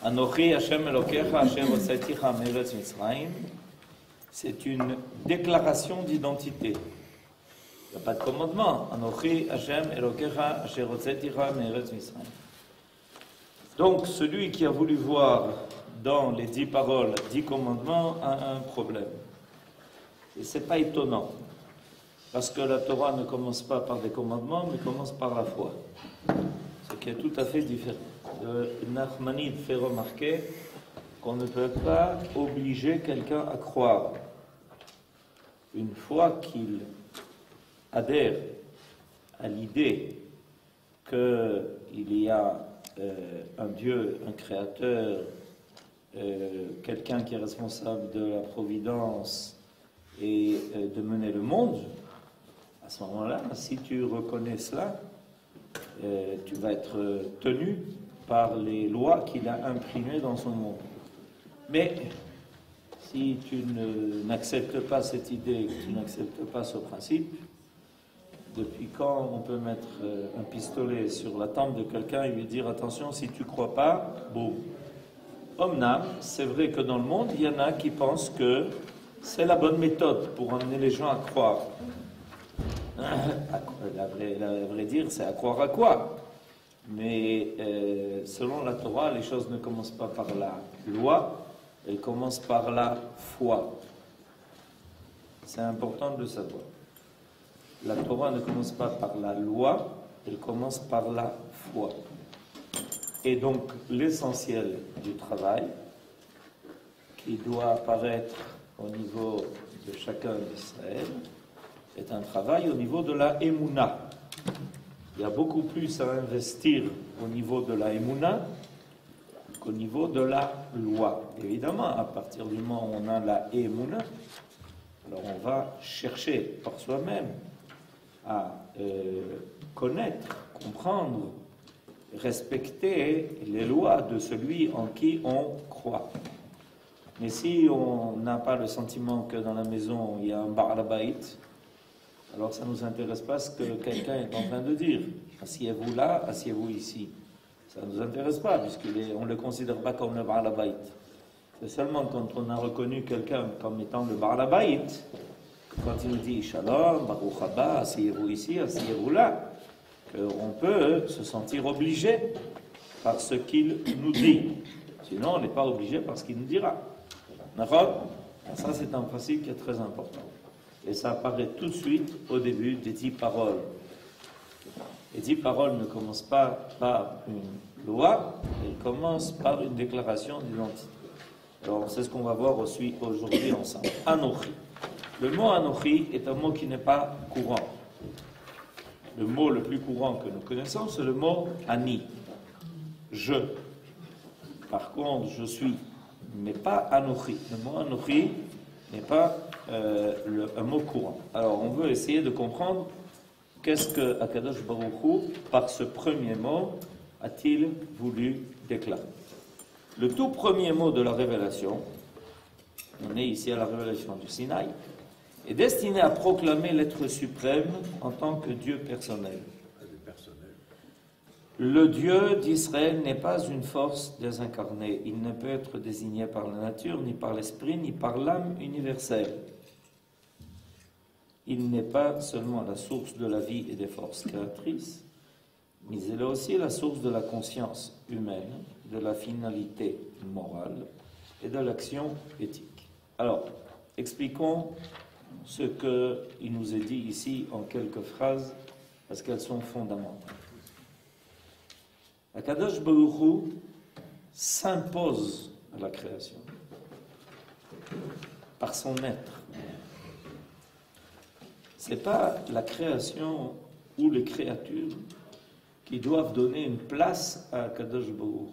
Anochi Hashem Elokecha Asher Hotzeticha Me'eretz Mitzrayim, c'est une déclaration d'identité. Il n'y a pas de commandement. Anochi Hashem Elokecha Asher Hotzeticha Me'eretz Mitzrayim. Donc, celui qui a voulu voir dans les 10 paroles, 10 commandements, a un problème. Et ce n'est pas étonnant. Parce que la Torah ne commence pas par des commandements, mais commence par la foi. Ce qui est tout à fait différent. Le Nachmanide fait remarquer qu'on ne peut pas obliger quelqu'un à croire. Une fois qu'il adhère à l'idée qu'il y a un Dieu, un créateur, quelqu'un qui est responsable de la providence et de mener le monde, à ce moment-là, si tu reconnais cela, tu vas être tenu par les lois qu'il a imprimées dans son monde. Mais si tu n'acceptes pas cette idée, que tu n'acceptes pas ce principe, depuis quand on peut mettre un pistolet sur la tempe de quelqu'un et lui dire attention, si tu ne crois pas, boum. Omnam, c'est vrai que dans le monde, il y en a qui pensent que c'est la bonne méthode pour amener les gens à croire. La vraie dire, c'est à croire à quoi? Mais selon la Torah, les choses ne commencent pas par la loi, elles commencent par la foi. C'est important de le savoir. La Torah ne commence pas par la loi, elle commence par la foi. Et donc, l'essentiel du travail, qui doit apparaître au niveau de chacun d'Israël, est un travail au niveau de la Emouna. Il y a beaucoup plus à investir au niveau de la Emouna qu'au niveau de la loi. Évidemment, à partir du moment où on a la Emouna, alors on va chercher par soi-même à connaître, comprendre, respecter les lois de celui en qui on croit. Mais si on n'a pas le sentiment que dans la maison il y a un Baal Bayit, alors ça ne nous intéresse pas ce que quelqu'un est en train de dire. Asseyez-vous là, asseyez-vous ici. Ça ne nous intéresse pas, puisqu'on ne le considère pas comme le Baal Bayit. C'est seulement quand on a reconnu quelqu'un comme étant le Baal Bayit, quand il nous dit Shalom, Baruch Haba, asseyez-vous ici, asseyez-vous là, qu'on peut se sentir obligé par ce qu'il nous dit. Sinon, on n'est pas obligé par ce qu'il nous dira. D'accord? Ça, c'est un principe qui est très important. Et ça apparaît tout de suite au début des 10 paroles. Les 10 paroles ne commencent pas par une loi, elles commencent par une déclaration d'identité. Alors, c'est ce qu'on va voir aussi aujourd'hui ensemble. Anochi. Le mot Anochi est un mot qui n'est pas courant. Le mot le plus courant que nous connaissons, c'est le mot Ani. Je. Par contre, je suis. Mais pas Anochi. Le mot Anochi n'est pas un mot courant. Alors, on veut essayer de comprendre qu'est-ce que Akadosh Baruch Hu, par ce premier mot, a-t-il voulu déclarer. Le tout premier mot de la révélation, on est ici à la révélation du Sinaï, est destiné à proclamer l'être suprême en tant que Dieu personnel. Le Dieu d'Israël n'est pas une force désincarnée. Il ne peut être désigné par la nature, ni par l'esprit, ni par l'âme universelle. Il n'est pas seulement la source de la vie et des forces créatrices, mais il est aussi la source de la conscience humaine, de la finalité morale et de l'action éthique. Alors, expliquons ce qu'il nous est dit ici en quelques phrases, parce qu'elles sont fondamentales. Akadosh Baruch Hu s'impose à la création par son être. Ce n'est pas la création ou les créatures qui doivent donner une place à Akadosh Baruch Hu.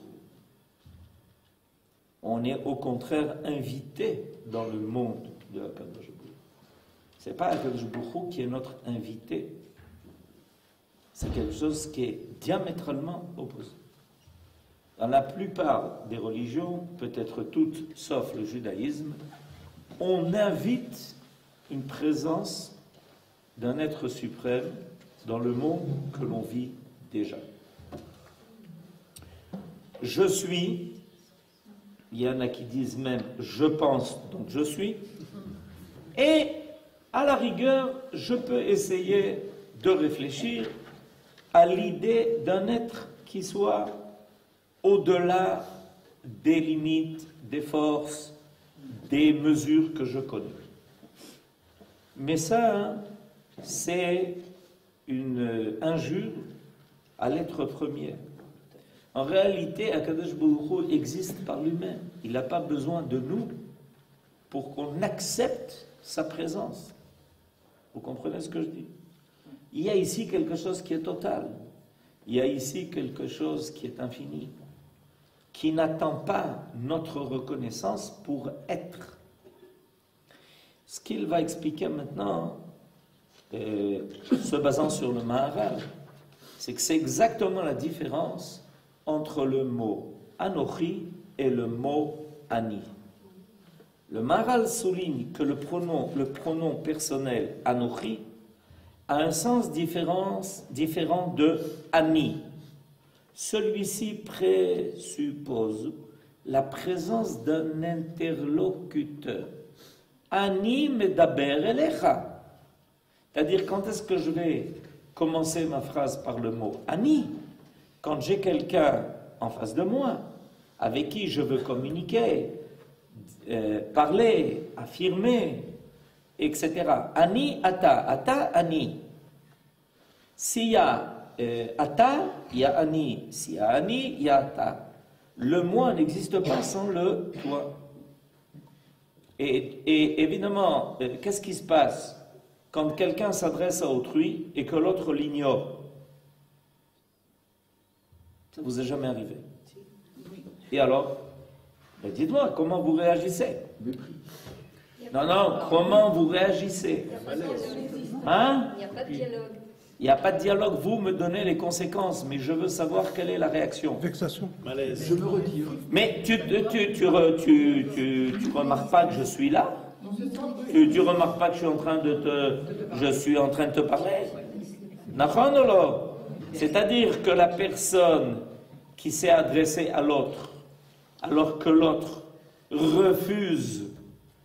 On est au contraire invité dans le monde de Akadosh Baruch Hu. Ce n'est pas Akadosh Baruch Hu qui est notre invité. C'est quelque chose qui est diamétralement opposé. Dans la plupart des religions, peut-être toutes sauf le judaïsme, on invite une présence d'un être suprême dans le monde que l'on vit déjà. je suis, il y en a qui disent même je pense, donc je suis, et à la rigueur, je peux essayer de réfléchir à l'idée d'un être qui soit au-delà des limites, des forces, des mesures que je connais. Mais ça, hein, c'est une injure à l'être premier. En réalité, Akadosh Baruch Hu existe par lui-même. Il n'a pas besoin de nous pour qu'on accepte sa présence. Vous comprenez ce que je dis? Il y a ici quelque chose qui est total. Il y a ici quelque chose qui est infini, qui n'attend pas notre reconnaissance pour être. Ce qu'il va expliquer maintenant, se basant sur le Maharal, c'est que c'est exactement la différence entre le mot Anochi et le mot Ani. Le Maharal souligne que le pronom personnel Anochi a un sens différent de Ani. Celui-ci présuppose la présence d'un interlocuteur. Ani medaber elecha. C'est-à-dire, quand est-ce que je vais commencer ma phrase par le mot Ani? Quand j'ai quelqu'un en face de moi, avec qui je veux communiquer, parler, affirmer, etc. Ani, ata, ata, ani. S'il y a ata, il y a ani. S'il y a ani, il y a ata. Le moi n'existe pas sans le toi. Et évidemment, qu'est-ce qui se passe quand quelqu'un s'adresse à autrui et que l'autre l'ignore? Ça vous est jamais arrivé? Et alors, ben dites-moi, comment vous réagissez? Non, comment vous réagissez? Hein? Il n'y a pas de dialogue. Il n'y a pas de dialogue, vous me donnez les conséquences, mais je veux savoir quelle est la réaction. Vexation. Malaise. Je me retire. Mais tu remarques pas que je suis là? Tu remarques pas que je suis en train de te parler? C'est-à-dire que la personne qui s'est adressée à l'autre, alors que l'autre refuse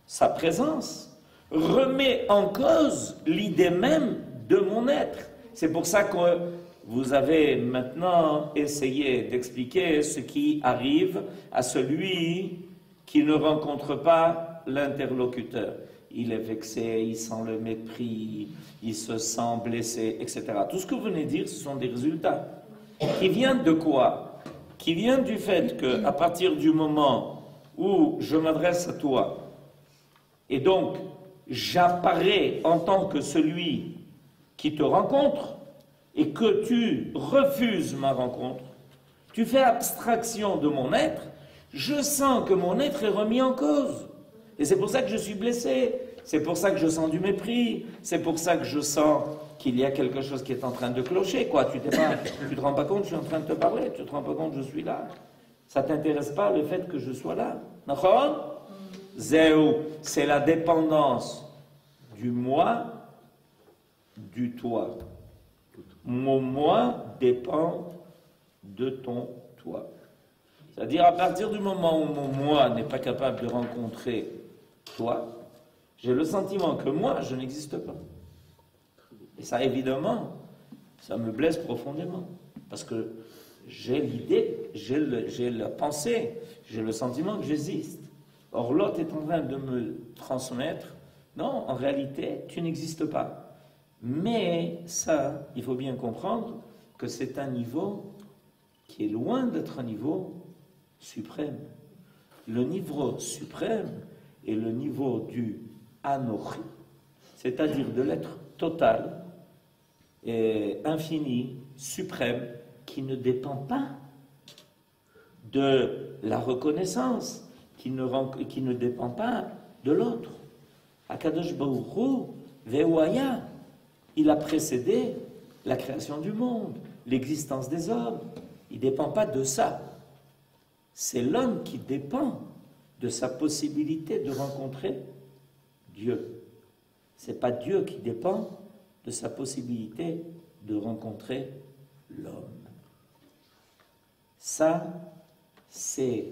sa présence, remet en cause l'idée même de mon être. C'est pour ça que vous avez maintenant essayé d'expliquer ce qui arrive à celui qui ne rencontre pas l'interlocuteur. Il est vexé, il sent le mépris, il se sent blessé, etc. Tout ce que vous venez de dire, ce sont des résultats. Qui viennent de quoi? Qui viennent du fait qu'à partir du moment où je m'adresse à toi, et donc j'apparais en tant que celui qui te rencontre, et que tu refuses ma rencontre, tu fais abstraction de mon être, je sens que mon être est remis en cause. Et c'est pour ça que je suis blessé, c'est pour ça que je sens du mépris, c'est pour ça que je sens qu'il y a quelque chose qui est en train de clocher, quoi. Tu te rends pas compte, je suis en train de te parler, tu te rends pas compte, je suis là. Ça t'intéresse pas le fait que je sois là. D'accord? Zéou, c'est la dépendance du moi, du toi. Mon moi dépend de ton toi. C'est-à-dire, à partir du moment où mon moi n'est pas capable de rencontrer toi, j'ai le sentiment que moi, je n'existe pas. Et ça, évidemment, ça me blesse profondément. Parce que j'ai l'idée, j'ai la pensée, j'ai le sentiment que j'existe. Or, l'autre est en train de me transmettre, non, en réalité, tu n'existes pas. Mais ça, il faut bien comprendre que c'est un niveau qui est loin d'être un niveau suprême. Le niveau suprême est le niveau du Anochi, c'est-à-dire de l'être total et infini, suprême, qui ne dépend pas de la reconnaissance, qui ne dépend pas de l'autre. Akadosh Baruch Hu, Ve'uaya, il a précédé la création du monde, l'existence des hommes. Il ne dépend pas de ça. C'est l'homme qui dépend de sa possibilité de rencontrer Dieu. Ce n'est pas Dieu qui dépend de sa possibilité de rencontrer l'homme. Ça, c'est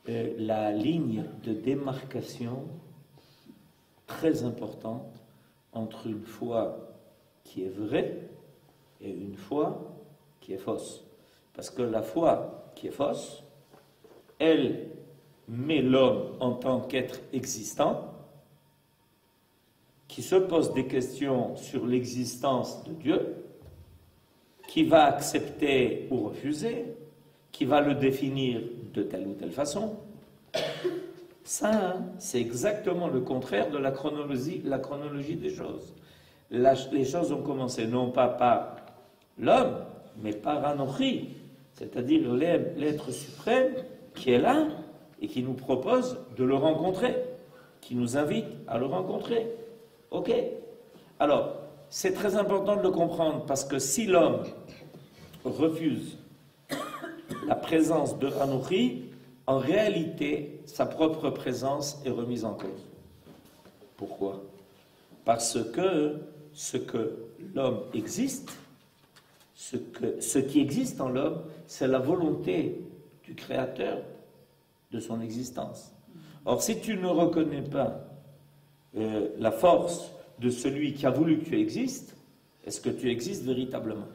la ligne de démarcation très importante entre une foi qui est vraie et une foi qui est fausse. Parce que la foi qui est fausse, elle met l'homme en tant qu'être existant, qui se pose des questions sur l'existence de Dieu, qui va accepter ou refuser, qui va le définir de telle ou telle façon. Ça, c'est exactement le contraire de la chronologie des choses. Les choses ont commencé non pas par l'homme, mais par Anochi, c'est-à-dire l'être suprême qui est là et qui nous propose de le rencontrer, qui nous invite à le rencontrer. Ok? Alors, c'est très important de le comprendre parce que si l'homme refuse la présence de Anochi, en réalité, sa propre présence est remise en cause. Pourquoi? Parce que ce que l'homme existe, ce qui existe en l'homme, c'est la volonté du Créateur de son existence. Or, si tu ne reconnais pas la force de celui qui a voulu que tu existes, est-ce que tu existes véritablement?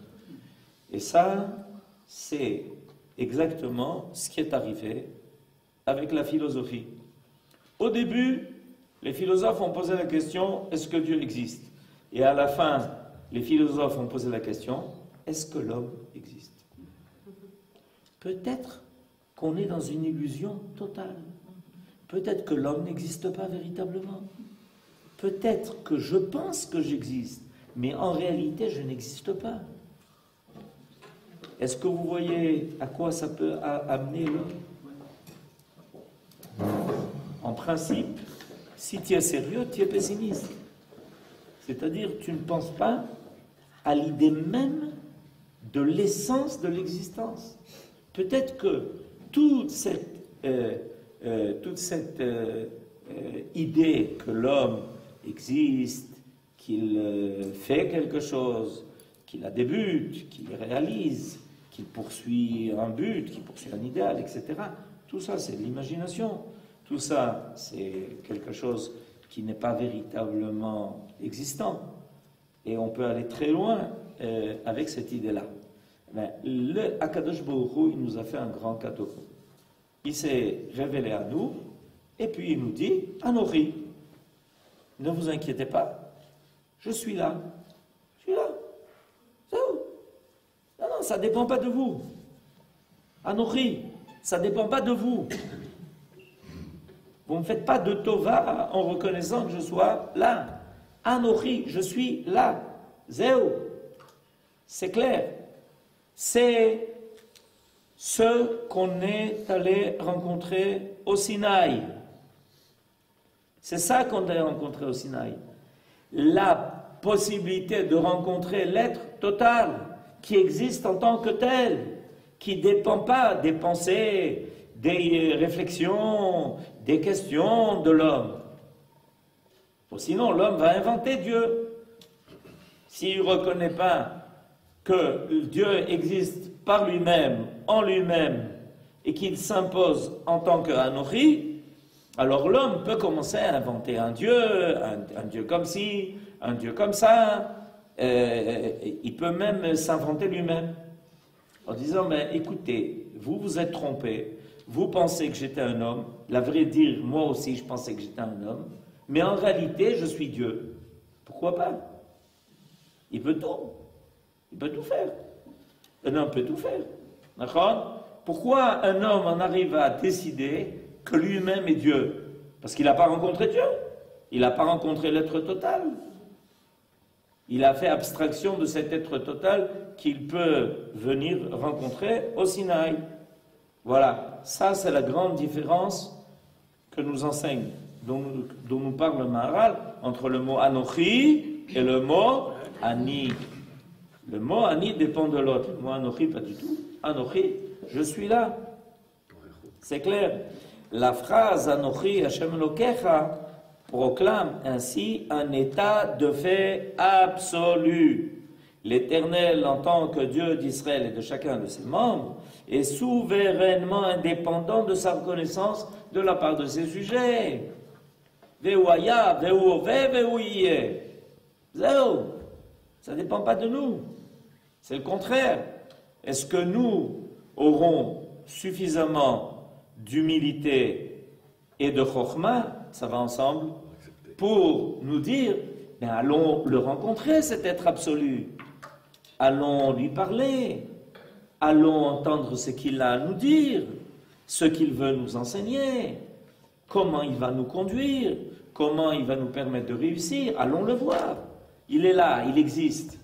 Et ça, c'est exactement ce qui est arrivé avec la philosophie. Au début, les philosophes ont posé la question, est-ce que Dieu existe? Et à la fin, les philosophes ont posé la question, est-ce que l'homme existe? Peut-être qu'on est dans une illusion totale. Peut-être que l'homme n'existe pas véritablement. Peut-être que je pense que j'existe, mais en réalité, je n'existe pas. Est-ce que vous voyez à quoi ça peut amener l'homme? En principe, si tu es sérieux, tu es pessimiste. C'est-à-dire, tu ne penses pas à l'idée même de l'essence de l'existence. Peut-être que toute cette idée que l'homme existe, qu'il fait quelque chose, qu'il a des buts, qu'il réalise, qu'il poursuit un but, qu'il poursuit un idéal, etc. Tout ça, c'est de l'imagination. Tout ça, c'est quelque chose qui n'est pas véritablement existant. Et on peut aller très loin avec cette idée-là. Mais le Akadosh Baruch Hu, il nous a fait un grand cadeau. Il s'est révélé à nous, et puis il nous dit, Anochi, ne vous inquiétez pas, je suis là. Je suis là. C'est où? Non, non, ça ne dépend pas de vous. Anochi, ça ne dépend pas de vous. Vous ne me faites pas de tova en reconnaissant que je sois là. Anochi, je suis là. Zéo. C'est clair. C'est ce qu'on est allé rencontrer au Sinaï. C'est ça qu'on a rencontré au Sinaï. La possibilité de rencontrer l'être total qui existe en tant que tel, qui ne dépend pas des pensées, des réflexions, des questions de l'homme. Sinon, l'homme va inventer Dieu. S'il ne reconnaît pas que Dieu existe par lui-même, en lui-même, et qu'il s'impose en tant qu'Anochi, alors l'homme peut commencer à inventer un Dieu comme ci, un Dieu comme ça. Il peut même s'inventer lui-même en disant, mais écoutez, vous vous êtes trompé, vous pensez que j'étais un homme, la vraie dire, moi aussi je pensais que j'étais un homme, mais en réalité je suis Dieu. Pourquoi pas? Il peut tout. Il peut tout faire. Un homme peut tout faire. D'accord? Pourquoi un homme en arrive à décider que lui-même est Dieu? Parce qu'il n'a pas rencontré Dieu. Il n'a pas rencontré l'être total. Il a fait abstraction de cet être total qu'il peut venir rencontrer au Sinaï. Voilà. Ça, c'est la grande différence que nous enseigne, dont nous parle le Maharal, entre le mot Anochi et le mot Ani. Le mot Ani dépend de l'autre. Le mot Anochi, pas du tout. Anochi, je suis là. C'est clair. La phrase Anochi Hashem Elokecha proclame ainsi un état de fait absolu. L'Éternel, en tant que Dieu d'Israël et de chacun de ses membres, est souverainement indépendant de sa reconnaissance de la part de ses sujets. Veouaya, veouove, veouiye. Ça ne dépend pas de nous. C'est le contraire. Est-ce que nous aurons suffisamment d'humilité et de chokhmah, ça va ensemble, pour nous dire, mais allons le rencontrer, cet être absolu. Allons lui parler. Allons entendre ce qu'il a à nous dire, ce qu'il veut nous enseigner, comment il va nous conduire, comment il va nous permettre de réussir. Allons le voir. Il est là, il existe.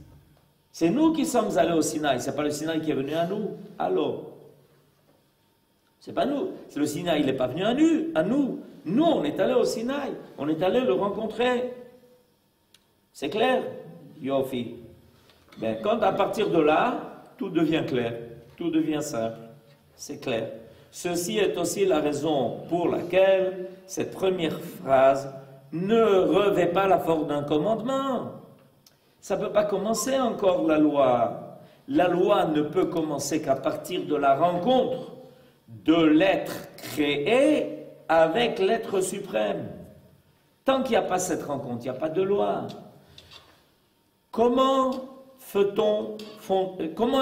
C'est nous qui sommes allés au Sinaï, c'est pas le Sinaï qui est venu à nous. Allô? C'est pas nous, c'est le Sinaï, il n'est pas venu à nous. Nous, on est allés au Sinaï, on est allés le rencontrer. C'est clair? Yofi. Ben, quand à partir de là, tout devient clair, tout devient simple, c'est clair. Ceci est aussi la raison pour laquelle cette première phrase ne revêt pas la forme d'un commandement. Ça ne peut pas commencer encore la loi. La loi ne peut commencer qu'à partir de la rencontre de l'être créé avec l'être suprême. Tant qu'il n'y a pas cette rencontre, il n'y a pas de loi. Comment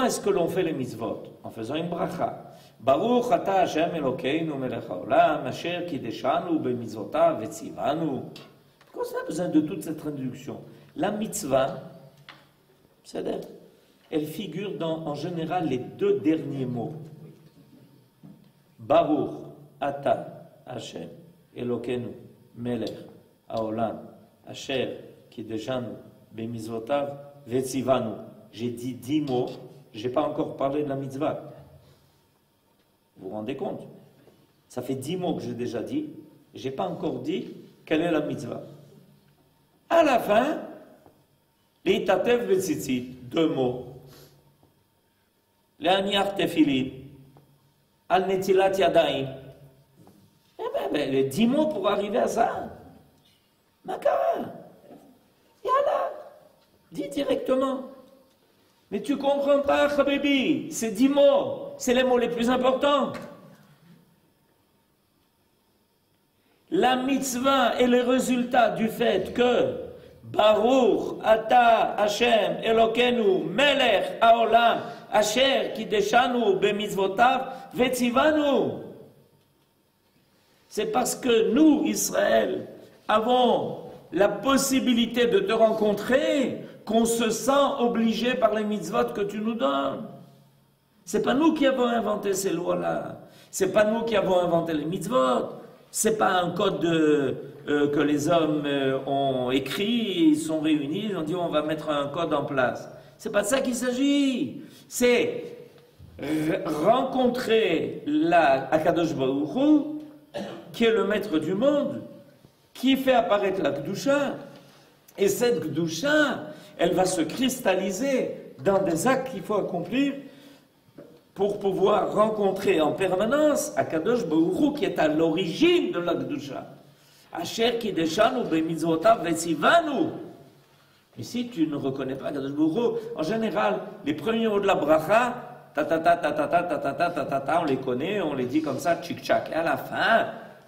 est-ce que l'on fait les mitzvot? En faisant une bracha. Baruch ata Hashem Elokeinu melech haolam, asher kideshanu bemitzvotav vetzivanu. Pourquoi on a besoin de toute cette introduction? La mitzvah, c'est-à-dire, elle figure dans, en général, les deux derniers mots. Baruch ata Hashem Elokeinu melech haolam, asher kideshanu bemitzvotav vetzivanu. J'ai dit 10 mots, je n'ai pas encore parlé de la mitzvah. Vous vous rendez compte? Ça fait 10 mots que j'ai déjà dit, je n'ai pas encore dit quelle est la mitzvah. À la fin, l'itatev vetzitzit, 2 mots. L'aniach tefilin, al netilat yadayim. Eh bien, les 10 mots pour arriver à ça. Makara. Yalla. Dis directement. Mais tu comprends pas, Habibi. C'est 10 mots. C'est les mots les plus importants. La mitzvah est le résultat du fait que Baruch ata Hashem Elokeinu melech haolam asher kideshanu bemitzvotav vetzivanu. C'est parce que nous, Israël, avons la possibilité de te rencontrer qu'on se sent obligé par les mitzvot que tu nous donnes. C'est pas nous qui avons inventé ces lois-là. C'est pas nous qui avons inventé les mitzvot. C'est pas un code que les hommes ont écrit, ils sont réunis, ils ont dit on va mettre un code en place. C'est pas de ça qu'il s'agit. C'est rencontrer Akadosh Baruch Hu, qui est le maître du monde, qui fait apparaître la Kedusha. Et cette Kedusha, elle va se cristalliser dans des actes qu'il faut accomplir pour pouvoir rencontrer en permanence Akadosh Baruch Hu, qui est à l'origine de la Kedusha. Asher kideshanu bemitzvotav vetzivanu. Mais si tu ne reconnais pas Akadosh Baruch Hu, en général, les premiers mots de la bracha, on les connaît, on les dit comme ça, tchik-tchak. Et à la fin,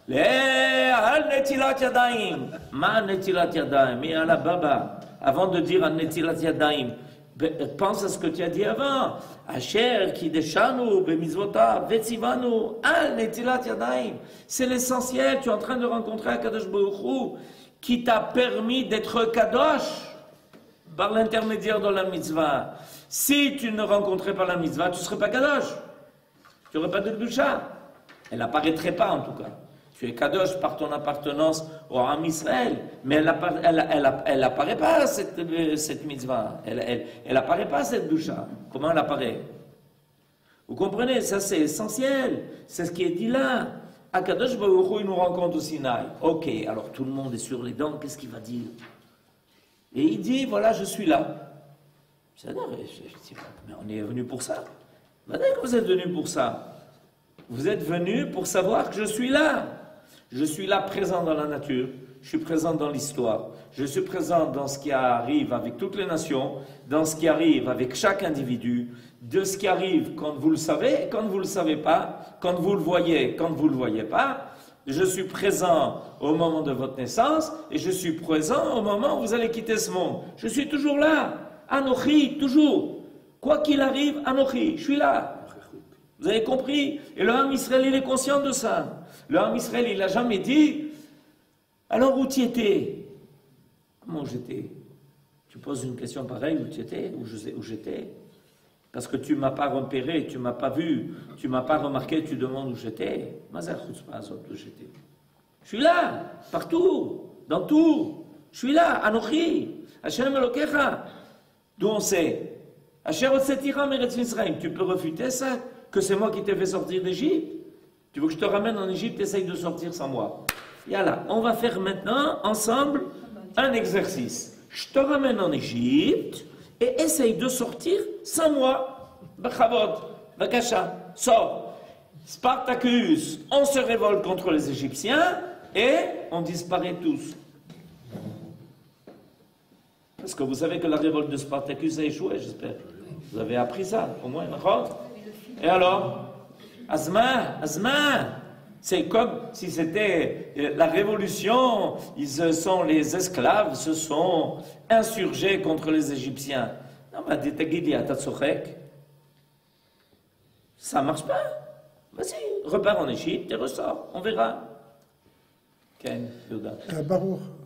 al netilat yadayim. Ma netilat yadayim. Mais à la baba, avant de dire al netilat yadayim, pense à ce que tu as dit avant. Asher kideshanu bemitzvotav vetzivanu al netilat yadayim. C'est l'essentiel. Tu es en train de rencontrer Akadosh Baruch Hu qui t'a permis d'être kadosh par l'intermédiaire de la mitzvah. Si tu ne rencontrais pas la mitzvah, tu ne serais pas kadosh. Tu n'aurais pas de kedusha. Elle n'apparaîtrait pas en tout cas. Tu es kadosh par ton appartenance au Ham Israël, mais elle n'apparaît pas cette mitzvah. Elle n'apparaît pas cette kedusha. Comment elle apparaît? Vous comprenez? Ça c'est essentiel. C'est ce qui est dit là. Akadosh Baruch Hu, il nous rencontre au Sinaï. Ok, alors tout le monde est sur les dents. Qu'est-ce qu'il va dire? Et il dit, voilà, je suis là. C'est-à-dire, mais on est venu pour ça. Maintenant que vous êtes venu pour ça, vous êtes venu pour savoir que je suis là. Je suis là présent dans la nature. je suis présent dans l'histoire. Je suis présent dans ce qui arrive avec toutes les nations, dans ce qui arrive avec chaque individu, de ce qui arrive quand vous le savez, quand vous ne le savez pas, quand vous le voyez, quand vous ne le voyez pas. Je suis présent au moment de votre naissance et je suis présent au moment où vous allez quitter ce monde. Je suis toujours là. Anochi, toujours. Quoi qu'il arrive, Anochi, je suis là. Vous avez compris? Et le Ham Israël, il est conscient de ça. Le Ham Israël, il n'a jamais dit alors où tu étais? Comment j'étais? Tu poses une question pareille, où tu étais? Où j'étais? Parce que tu ne m'as pas repéré, tu ne m'as pas vu, tu ne m'as pas remarqué, tu demandes où j'étais. Où j'étais? Je suis là, partout, dans tout. Je suis là, Anochi, Hashem Elokecha. D'où on sait? Asher Otsetira Meretz Mitzrayim. Tu peux refuter ça? Que c'est moi qui t'ai fait sortir d'Égypte? Tu veux que je te ramène en Égypte, essaye de sortir sans moi. Yalla, on va faire maintenant, ensemble, un exercice. Je te ramène en Égypte et essaye de sortir sans moi. Bachavod, Bakasha, sors. Spartacus, on se révolte contre les Égyptiens et on disparaît tous. Parce que vous savez que la révolte de Spartacus a échoué, j'espère. Vous avez appris ça, au moins, d'accord? Et alors? Azma, c'est comme si c'était la révolution, ils sont les esclaves, se sont insurgés contre les Égyptiens. Non, mais ça ne marche pas. Vas-y, repars en Égypte et ressors, on verra. Ken, Yoda.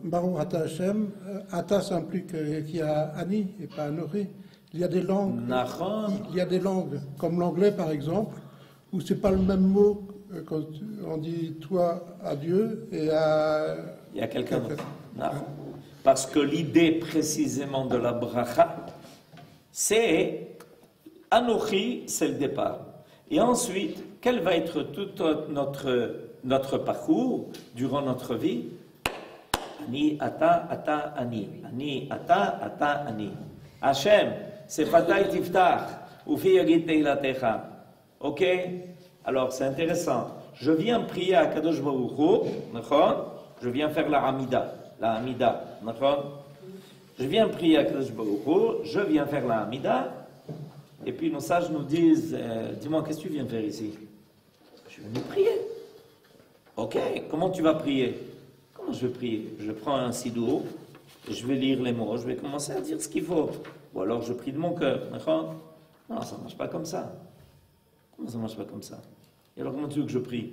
Baruch Ata Hashem, Ata implique qu'il y a Ani et pas Anochi. Il y a des langues, comme l'anglais par exemple, où c'est pas le même mot quand on dit toi à Dieu et à... Il y a quelqu'un d'autre. Parce que l'idée précisément de la bracha, c'est Anochi, c'est le départ. Et ensuite, quel va être tout notre parcours durant notre vie? Ani, ata, ata, ani. Ani, ata, ata, ani. Hashem, c'est Fatay Tiftach, Ufi Yagit Teilatecha. Ok? Alors, c'est intéressant. Je viens prier à Kadosh Baruch Hu, je viens faire la Hamida, je viens prier à Kadosh Baruch Hu, je viens faire la Hamida, et puis nos sages nous disent, dis-moi, qu'est-ce que tu viens faire ici? Je suis venu prier. Ok, comment tu vas prier? Comment je vais prier? Je prends un sidour, je vais lire les mots, je vais commencer à dire ce qu'il faut. Ou alors je prie de mon cœur. Non, ça ne marche pas comme ça. Comment ça ne marche pas comme ça? Et alors comment tu veux que je prie?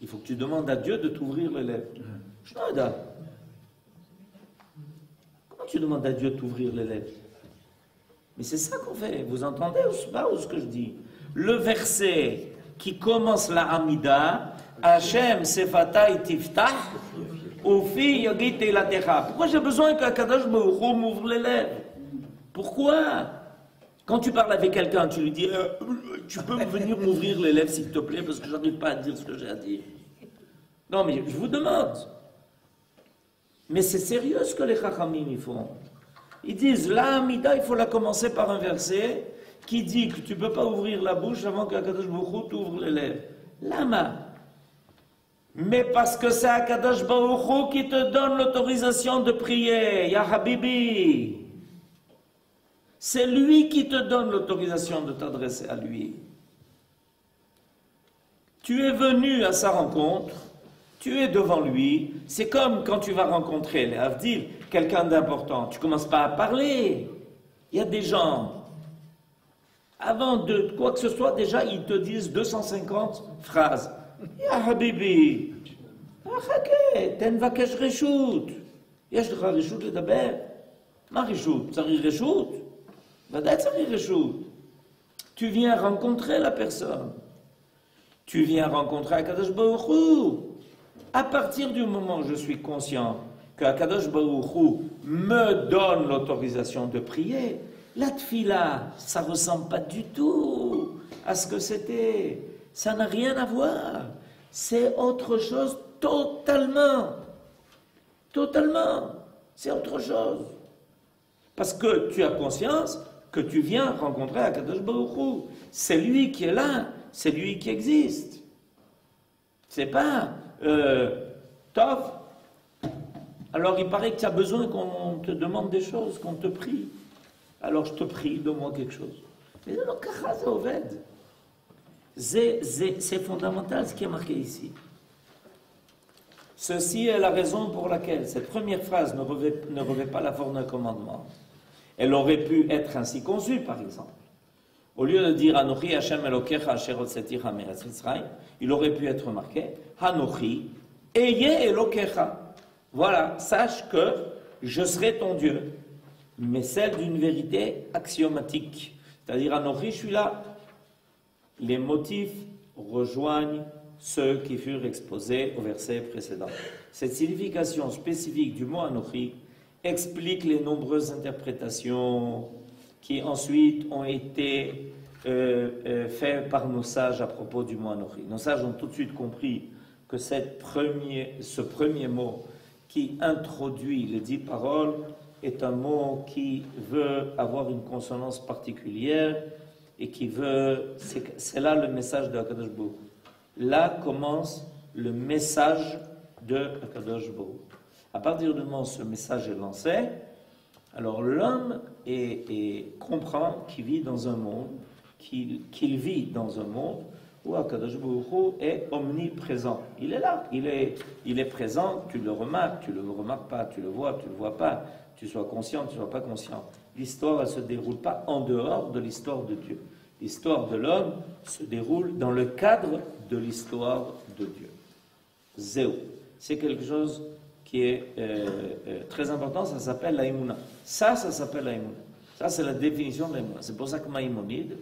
Il faut que tu demandes à Dieu de t'ouvrir les lèvres. Comment tu demandes à Dieu de t'ouvrir les lèvres? Mais c'est ça qu'on fait. Vous entendez ou pas ce que je dis? Le verset qui commence la Hamida, Hashem Sefatay Tiftach, Ufi Yagit Teilatecha. Pourquoi j'ai besoin qu'Akadosh Baruch Hu m'ouvre les lèvres? Pourquoi? Quand tu parles avec quelqu'un, tu lui dis tu peux venir m'ouvrir les lèvres s'il te plaît parce que je n'arrive pas à dire ce que j'ai à dire. Non mais je vous demande. Mais c'est sérieux ce que les Chachamim ils font. Ils disent la Hamida, il faut la commencer par un verset qui dit que tu ne peux pas ouvrir la bouche avant qu'Akadosh Baruch Hu t'ouvre les lèvres. Lama. Mais parce que c'est Akadosh Baruch Hu qui te donne l'autorisation de prier. Ya Habibi. C'est lui qui te donne l'autorisation de t'adresser à lui. Tu es venu à sa rencontre, tu es devant lui, c'est comme quand tu vas rencontrer les Havdil, quelqu'un d'important, tu ne commences pas à parler. Il y a des gens, avant de quoi que ce soit, déjà ils te disent 250 phrases. Ya Habibi, ten vakesh reshut, yesh lecha reshut ledaber, ma reshut, tzarich reshut. Tu viens rencontrer la personne. Tu viens rencontrer Akadosh Baruch Hu. À partir du moment où je suis conscient qu'Akadosh Baruch Hu me donne l'autorisation de prier, la tfila, ça ne ressemble pas du tout à ce que c'était. Ça n'a rien à voir. C'est autre chose totalement. Totalement. C'est autre chose. Parce que tu as conscience que tu viens rencontrer Akadosh Baruch Hu. C'est lui qui est là, c'est lui qui existe. C'est pas Tov, Alors il paraît que tu as besoin qu'on te demande des choses, qu'on te prie. Alors je te prie, donne-moi quelque chose. Mais non, c'est fondamental ce qui est marqué ici. Ceci est la raison pour laquelle cette première phrase ne revêt pas la forme d'un commandement. Elle aurait pu être ainsi conçue, par exemple. Au lieu de dire Anochi Hashem Elokecha Asher Hotzeticha Me'eretz Mitzrayim, il aurait pu être marqué Anochi Eye Elokecha. Voilà, sache que je serai ton Dieu, mais celle d'une vérité axiomatique. C'est-à-dire Anochi, je suis là. Les motifs rejoignent ceux qui furent exposés au verset précédent. Cette signification spécifique du mot Anochi explique les nombreuses interprétations qui ensuite ont été faites par nos sages à propos du mot Anochi. Nos sages ont tout de suite compris que ce premier mot qui introduit les 10 paroles est un mot qui veut avoir une consonance particulière et qui veut... C'est là le message de Akadosh Baruch Hu. Là commence le message de Akadosh Baruch Hu. À partir du moment où ce message est lancé, alors l'homme comprend qu'il vit dans un monde, qu'il vit dans un monde où Akadosh Baruch Hu est omniprésent. Il est là, il est présent, tu le remarques pas, tu le vois pas, tu sois conscient, tu ne sois pas conscient. L'histoire ne se déroule pas en dehors de l'histoire de Dieu. L'histoire de l'homme se déroule dans le cadre de l'histoire de Dieu. Zéo. C'est quelque chose qui est très important, ça s'appelle la Emouna. Ça s'appelle la Emouna. Ça, c'est la définition de la Emouna. C'est pour ça que Maïmonide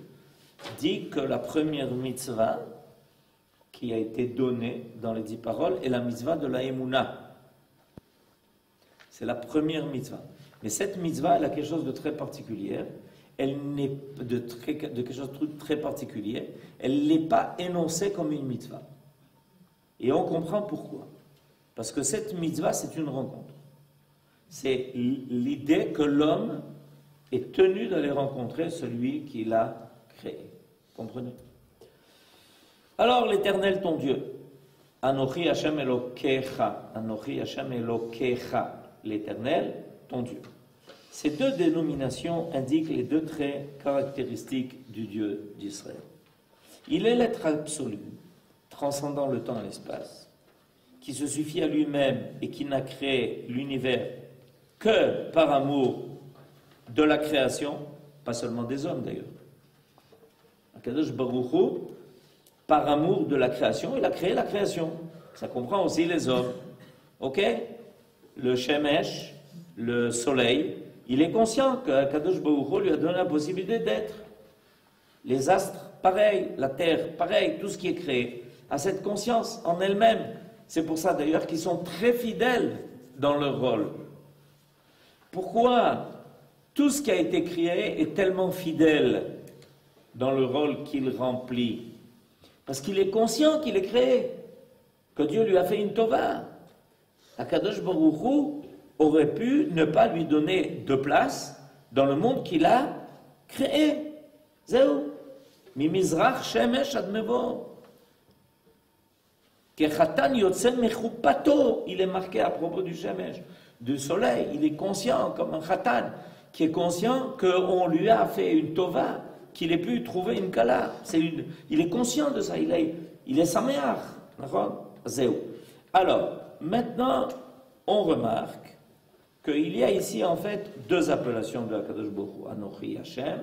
dit que la première mitzvah qui a été donnée dans les 10 paroles est la mitzvah de la Emouna. C'est la première mitzvah. Mais cette mitzvah, elle a quelque chose de très particulier. Elle n'est de quelque chose de très particulier. Elle n'est pas énoncée comme une mitzvah. Et on comprend pourquoi. Parce que cette mitzvah, c'est une rencontre. C'est l'idée que l'homme est tenu d'aller rencontrer celui qui l'a créé. Comprenez? Alors, l'Éternel, ton Dieu, Anochi Hashem Elokecha, Anochi Hashem Elokecha, l'Éternel, ton Dieu. Ces deux dénominations indiquent les deux traits caractéristiques du Dieu d'Israël. Il est l'être absolu, transcendant le temps et l'espace, qui se suffit à lui-même et qui n'a créé l'univers que par amour de la création, pas seulement des hommes d'ailleurs. Akadosh Baruch Hu, par amour de la création, il a créé la création. Ça comprend aussi les hommes. Ok? Le Shemesh, le soleil, il est conscient qu'Akadosh Baruch Hu lui a donné la possibilité d'être. Les astres, pareil, la terre, pareil, tout ce qui est créé a cette conscience en elle-même. C'est pour ça d'ailleurs qu'ils sont très fidèles dans leur rôle. Pourquoi tout ce qui a été créé est tellement fidèle dans le rôle qu'il remplit? Parce qu'il est conscient qu'il est créé, que Dieu lui a fait une tova. Akadosh Baruch Hu aurait pu ne pas lui donner de place dans le monde qu'il a créé. Zéou. Mimizrach shemesh ad mevo. Kechatan yotse mechupato. Il est marqué à propos du shemesh, du soleil. Il est conscient comme un chatan qui est conscient qu'on lui a fait une tova, qu'il ait pu trouver une kala. Il est conscient de ça. Il est saméach. Zéou. Alors, maintenant, on remarque qu'il y a ici en fait deux appellations de Akadosh Baruch Hu, Anochi Hashem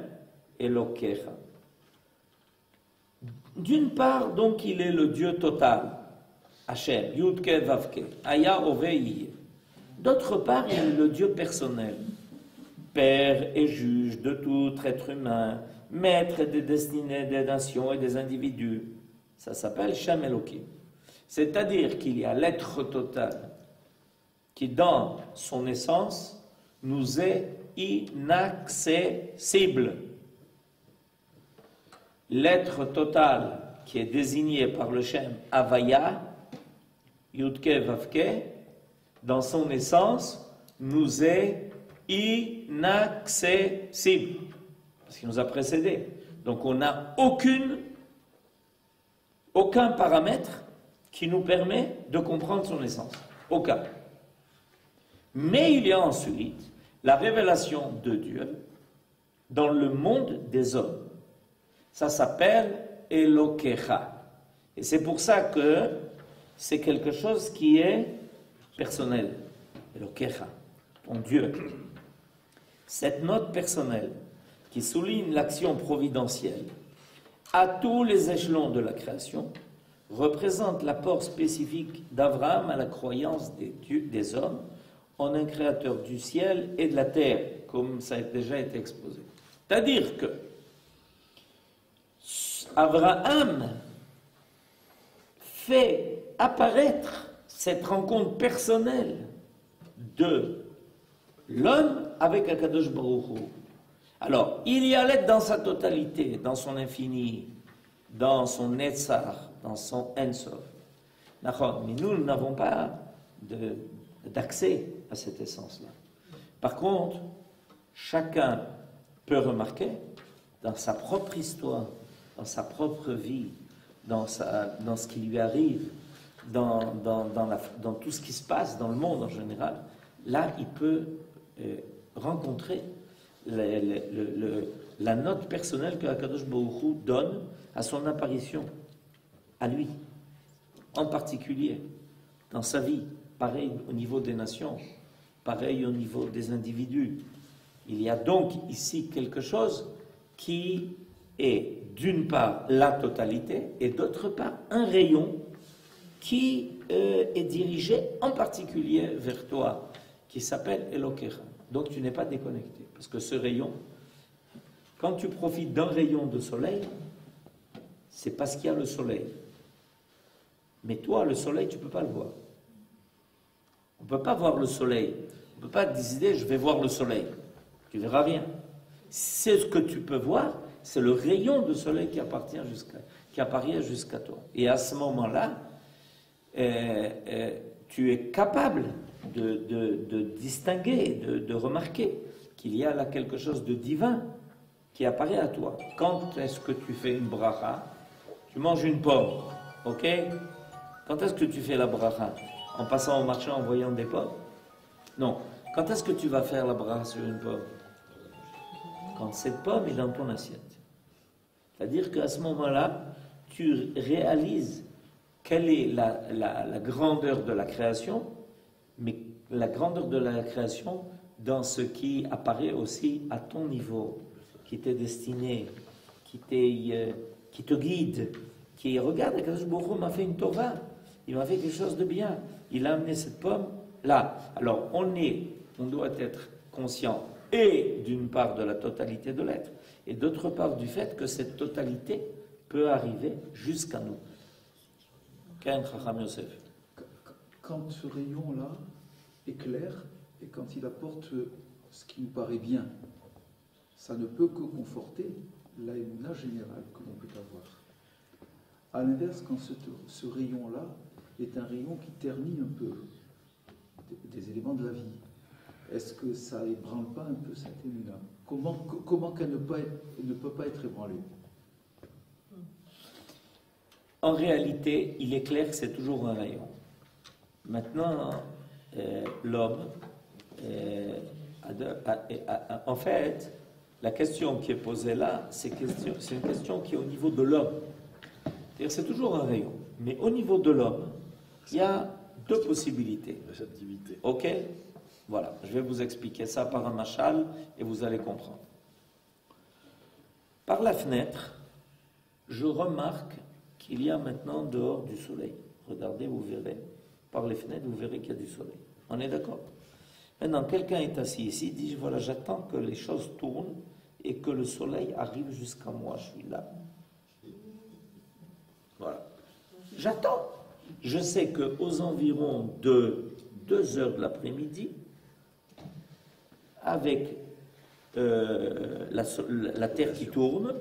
et Elokecha. D'une part, donc, il est le Dieu total, Hashem, Yudke Vavke, Aya Ove Yeh. D'autre part, il est le Dieu personnel, Père et juge de tout être humain, maître des destinées des nations et des individus. Ça s'appelle Shem Elokim. C'est-à-dire qu'il y a l'être total qui, dans son essence, nous est inaccessible. L'être total qui est désigné par le Shem Havaya, Yudke Vavke, dans son essence, nous est inaccessible. Parce qu'il nous a précédés. Donc on n'a aucun paramètre qui nous permet de comprendre son essence. Aucun. Mais il y a ensuite la révélation de Dieu dans le monde des hommes. Ça s'appelle Elokecha. Et c'est pour ça que c'est quelque chose qui est personnel. Elokecha, ton Dieu. Cette note personnelle qui souligne l'action providentielle à tous les échelons de la création représente l'apport spécifique d'Abraham à la croyance des hommes en un créateur du ciel et de la terre, comme ça a déjà été exposé. C'est-à-dire que Abraham fait apparaître cette rencontre personnelle de l'homme avec Akadosh Baruch Hu. Alors, il y allait dans sa totalité, dans son infini, dans son Netzach, dans son Ensof. Mais nous n'avons pas d'accès à cette essence-là. Par contre, chacun peut remarquer dans sa propre histoire, dans sa propre vie, dans ce qui lui arrive, dans tout ce qui se passe dans le monde en général, là, il peut rencontrer la note personnelle que Akadosh Baruch Hu donne à son apparition, à lui, en particulier, dans sa vie. Pareil au niveau des nations, pareil au niveau des individus. Il y a donc ici quelque chose qui est d'une part la totalité et d'autre part un rayon qui est dirigé en particulier vers toi, qui s'appelle Elokecha. Donc tu n'es pas déconnecté, parce que ce rayon, quand tu profites d'un rayon de soleil, c'est parce qu'il y a le soleil. Mais toi, le soleil, tu ne peux pas le voir. On ne peut pas voir le soleil. On ne peut pas décider, je vais voir le soleil. Tu ne verras rien. C'est ce que tu peux voir, c'est le rayon de soleil qui apparaît jusqu'à toi. Et à ce moment-là, tu es capable de distinguer, de remarquer qu'il y a là quelque chose de divin qui apparaît à toi. Quand est-ce que tu fais une bracha? Tu manges une pomme, ok? Quand est-ce que tu fais la bracha? En passant au marché en voyant des pommes? Non. Quand est-ce que tu vas faire la bracha sur une pomme? Quand cette pomme est dans ton assiette. C'est-à-dire qu'à ce moment-là, tu réalises quelle est la grandeur de la création, mais la grandeur de la création dans ce qui apparaît aussi à ton niveau, qui t'est destiné, qui te guide, qui regarde, Akadosh Baruch Hu m'a fait une tova, il m'a fait quelque chose de bien, il a amené cette pomme là. Alors on doit être conscient et d'une part de la totalité de l'être, et d'autre part du fait que cette totalité peut arriver jusqu'à nous. Quand ce rayon-là éclaire et quand il apporte ce qui nous paraît bien, ça ne peut que conforter la émouna générale que l'on peut avoir. À l'inverse, quand ce rayon-là est un rayon qui ternit un peu des éléments de la vie, est-ce que ça ébranle pas un peu cette émouna? Comment qu'elle ne peut pas être ébranlée? En réalité, il est clair que c'est toujours un rayon. Maintenant, l'homme, en fait, la question qui est posée là, c'est une question qui est au niveau de l'homme. C'est-à-dire c'est toujours un rayon. Mais au niveau de l'homme, il y a deux possibilités. Réceptivité. Ok? Voilà, je vais vous expliquer ça par un machal et vous allez comprendre. Par la fenêtre, je remarque qu'il y a maintenant dehors du soleil. Regardez, vous verrez. Par les fenêtres, vous verrez qu'il y a du soleil. On est d'accord? Maintenant, quelqu'un est assis ici, dit, voilà, j'attends que les choses tournent et que le soleil arrive jusqu'à moi. Je suis là. Voilà. J'attends. Je sais qu'aux environs de 2 heures de l'après-midi, avec la terre qui tourne,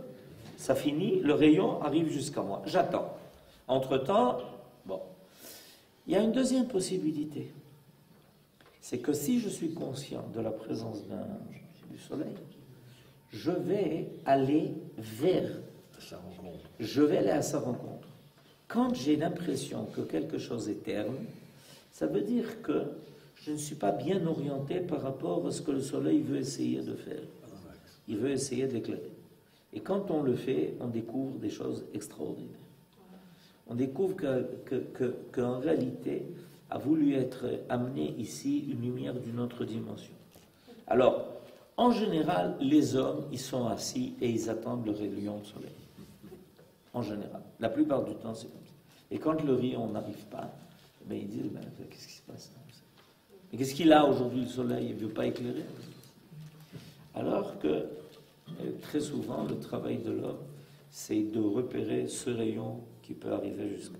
ça finit, le rayon arrive jusqu'à moi. J'attends. Entre-temps, il y a une deuxième possibilité. C'est que si je suis conscient de la présence du soleil, je vais aller vers sa rencontre. Je vais aller à sa rencontre. Quand j'ai l'impression que quelque chose est terne, ça veut dire que je ne suis pas bien orienté par rapport à ce que le soleil veut essayer de faire. Il veut essayer d'éclairer. Et quand on le fait, on découvre des choses extraordinaires. On découvre qu'en réalité, a voulu être amené ici une lumière d'une autre dimension. Alors, en général, les hommes, ils sont assis et ils attendent le rayon de soleil. En général. La plupart du temps, c'est comme ça. Et quand le rayon n'arrive pas, ben, ils disent, qu'est-ce qui se passe? Et qu'est-ce qu'il a aujourd'hui, le soleil? Il ne veut pas éclairer. Alors que, très souvent, le travail de l'homme, c'est de repérer ce rayon qui peut arriver jusqu'à